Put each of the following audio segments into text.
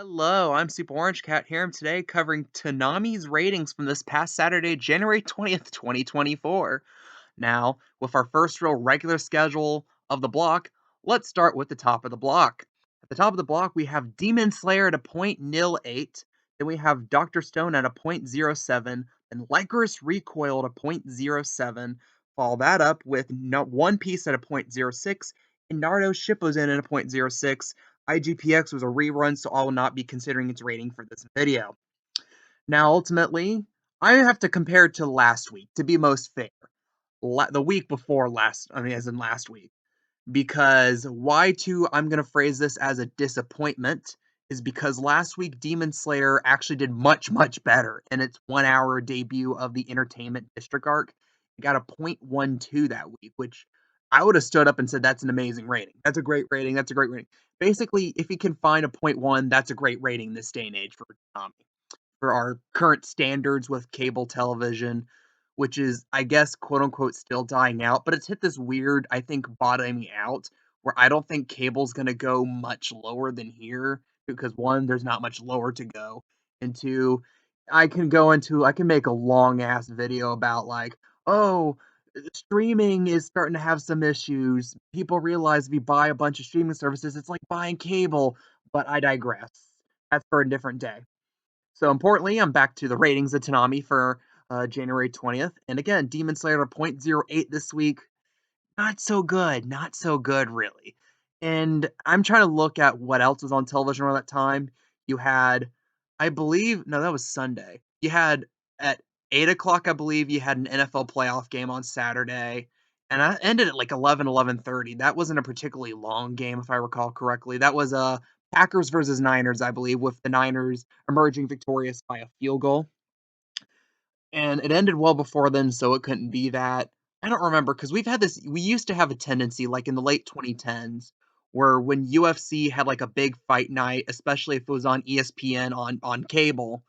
Hello, I'm Super Orange Cat here. I'm today covering Toonami's ratings from this past Saturday, January 20th, 2024. Now, with our first real regular schedule of the block, let's start with the top of the block. At the top of the block, we have Demon Slayer at a .08, then we have Dr. Stone at a .07, and Lycoris Recoil at a .07. Follow that up with One Piece at a .06, and Naruto Shippuden at a .06. IGPX was a rerun, so I will not be considering its rating for this video. Now, ultimately, I have to compare it to last week to be most fair. The week before last, as in last week. Because why I'm going to phrase this as a disappointment is because last week Demon Slayer actually did much, much better in its 1 hour debut of the Entertainment District arc. It got a .12 that week, which I would have stood up and said that's an amazing rating. That's a great rating. That's a great rating. Basically, if you can find a .1, that's a great rating this day and age for Tommy for our current standards with cable television, which is, I guess, quote unquote, still dying out. But it's hit this weird, I think, bottoming out where I don't think cable's going to go much lower than here because one, there's not much lower to go. And two, I can make a long ass video about like, oh, streaming is starting to have some issues. People realize if you buy a bunch of streaming services, it's like buying cable. But I digress. That's for a different day. So importantly, I'm back to the ratings of Toonami for January 20th. And again, Demon Slayer at .08 this week. Not so good. Not so good, really. And I'm trying to look at what else was on television around that time. You had, I believe, no, that was Sunday. You had at 8 o'clock, I believe, you had an NFL playoff game on Saturday. And I ended at like 11:30. That wasn't a particularly long game, if I recall correctly. That was Packers versus Niners, I believe, with the Niners emerging victorious by a field goal. And it ended well before then, so it couldn't be that. I don't remember because we used to have a tendency, like in the late 2010s, where when UFC had like a big fight night, especially if it was on ESPN on cable,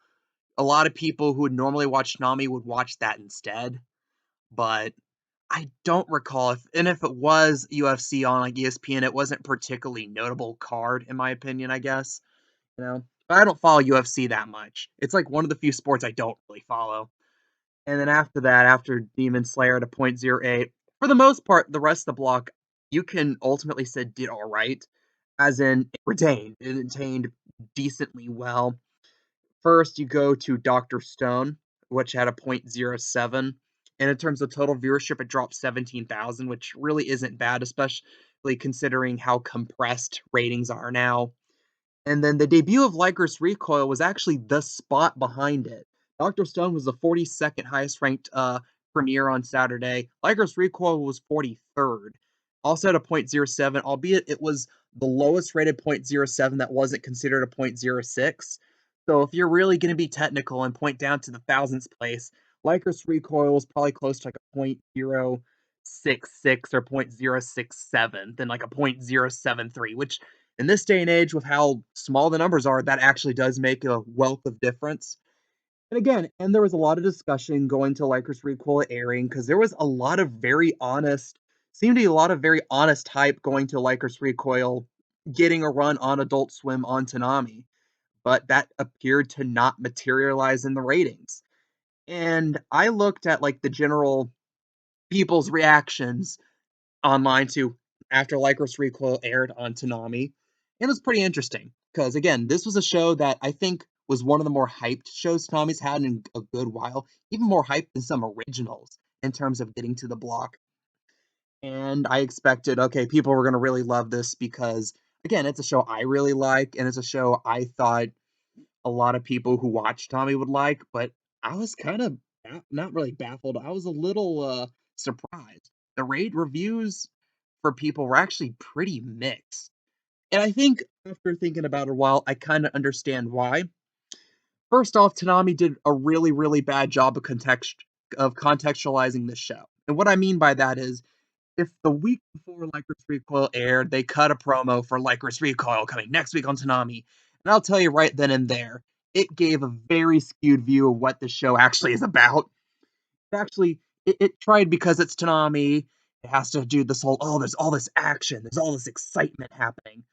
a lot of people who would normally watch Nami would watch that instead. But I don't recall if it was UFC on like ESPN, it wasn't particularly notable card in my opinion, I guess. But I don't follow UFC that much. It's like one of the few sports I don't really follow. And then after that, after Demon Slayer at a .08, for the most part, the rest of the block you can ultimately say did all right, as in it retained. It retained decently well. First, you go to Dr. Stone, which had a .07. And in terms of total viewership, it dropped 17,000, which really isn't bad, especially considering how compressed ratings are now. And then the debut of Lycoris Recoil was actually the spot behind it. Dr. Stone was the 42nd highest ranked premiere on Saturday. Lycoris Recoil was 43rd. Also at a .07, albeit it was the lowest rated .07 that wasn't considered a .06. So if you're really going to be technical and point down to the thousandths place, Lycoris Recoil is probably close to like a .066 or .067 than like a .073, which in this day and age, with how small the numbers are, that actually does make a wealth of difference. And again, there was a lot of discussion going to Lycos Recoil airing because there was a lot of seemed to be a lot of very honest hype going to Lycos Recoil getting a run on Adult Swim on Toonami, but that appeared to not materialize in the ratings. And I looked at like the general people's reactions online to after Lycos Recoil aired on Toonami. And it was pretty interesting because, again, this was a show that I think was one of the more hyped shows Toonami's had in a good while, even more hyped than some originals in terms of getting to the block. And I expected, okay, people were going to really love this because, again, it's a show I really like, and it's a show I thought a lot of people who watch Tommy would like, but I was kind of not really baffled. I was a little surprised. The raid reviews for people were actually pretty mixed. And I think after thinking about it a while, I kind of understand why. First off, Tanami did a really, really bad job of contextualizing this show. And what I mean by that is if the week before Lycris Recoil aired, they cut a promo for Lycris Recoil coming next week on Toonami, and I'll tell you right then and there, it gave a very skewed view of what the show actually is about. It tried because it's Toonami, it has to do this whole, oh, there's all this action, there's all this excitement happening.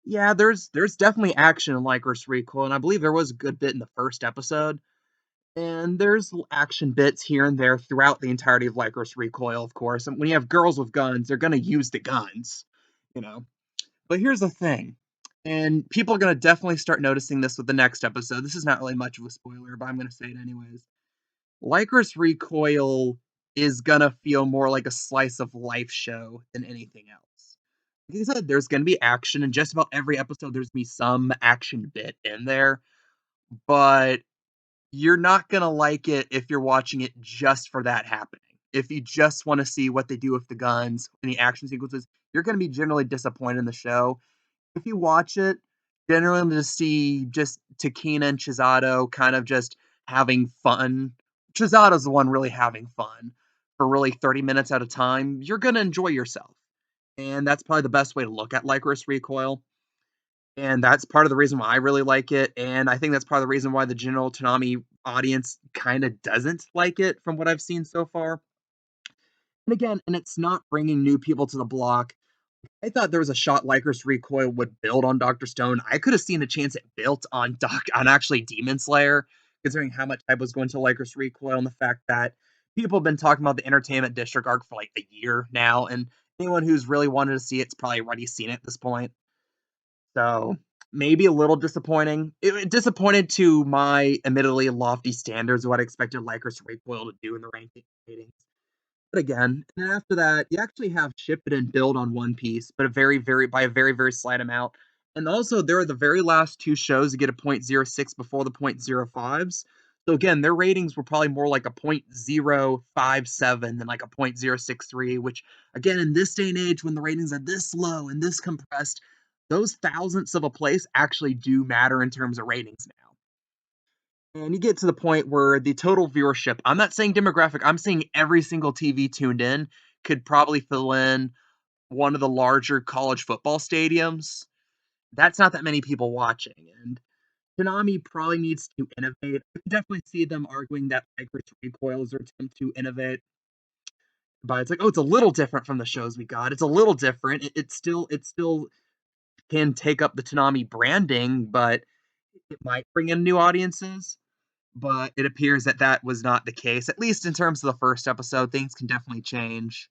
Yeah, there's definitely action in Lycoris Recoil, and I believe there was a good bit in the first episode. And there's action bits here and there throughout the entirety of Lycoris Recoil, of course. And when you have girls with guns, they're gonna use the guns, you know. But here's the thing, and people are gonna definitely start noticing this with the next episode. This is not really much of a spoiler, but I'm gonna say it anyways. Lycoris Recoil is gonna feel more like a slice of life show than anything else. Like I said, there's gonna be action in just about every episode. There's gonna be some action bit in there, but you're not gonna like it if you're watching it just for that happening. If you just want to see what they do with the guns and the action sequences, you're gonna be generally disappointed in the show. If you watch it, generally to see just Takina and Chisato kind of just having fun. Chisato's the one really having fun for really 30 minutes at a time. You're gonna enjoy yourself. And that's probably the best way to look at Lycoris Recoil. And that's part of the reason why I really like it, and I think that's part of the reason why the general Toonami audience kinda doesn't like it from what I've seen so far. And again, and it's not bringing new people to the block. I thought there was a shot Lycos Recoil would build on Doctor Stone. I could have seen a chance it built on actually Demon Slayer, considering how much I was going to Lycos Recoil and the fact that people have been talking about the Entertainment District arc for like a year now, and anyone who's really wanted to see it's probably already seen it at this point. So maybe a little disappointing. Disappointed to my admittedly lofty standards of what I expected Lycos Recoil to do in the ratings. But again, and then after that, you actually have ship it and build on One Piece, but a by a very, very slight amount. And also, there are the very last two shows to get a .06 before the .05s. So again, their ratings were probably more like a .057 than like a .063, which again, in this day and age, when the ratings are this low and this compressed, those thousandths of a place actually do matter in terms of ratings now. And you get to the point where the total viewership, I'm not saying demographic, I'm saying every single TV tuned in could probably fill in one of the larger college football stadiums. That's not that many people watching. And Konami probably needs to innovate. I can definitely see them arguing that Lycos Recoil is their attempt to innovate. But it's like, oh, it's a little different from the shows we got. It's a little different. It still can take up the Toonami branding, but it might bring in new audiences. But it appears that that was not the case, at least in terms of the first episode. Things can definitely change.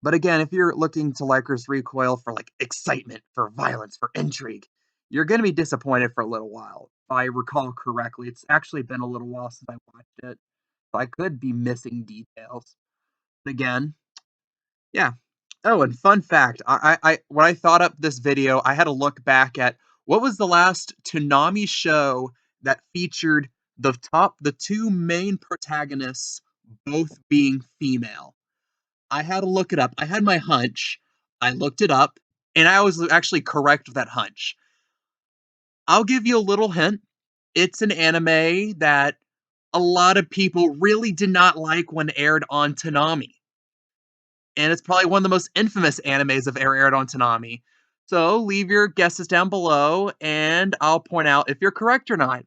But again, if you're looking to Lycos Recoil for like excitement, for violence, for intrigue, you're going to be disappointed for a little while. If I recall correctly, it's actually been a little while since I watched it, so I could be missing details. But again, yeah. Oh, and fun fact, when I thought up this video, I had to look back at what was the last Toonami show that featured the two main protagonists both being female. I had to look it up. I had my hunch. I looked it up, and I was actually correct with that hunch. I'll give you a little hint. It's an anime that a lot of people really did not like when aired on Toonami. And it's probably one of the most infamous animes of ever aired on Toonami. So leave your guesses down below, and I'll point out if you're correct or not.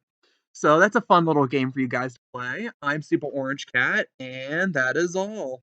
So that's a fun little game for you guys to play. I'm Super Orange Cat, and that is all.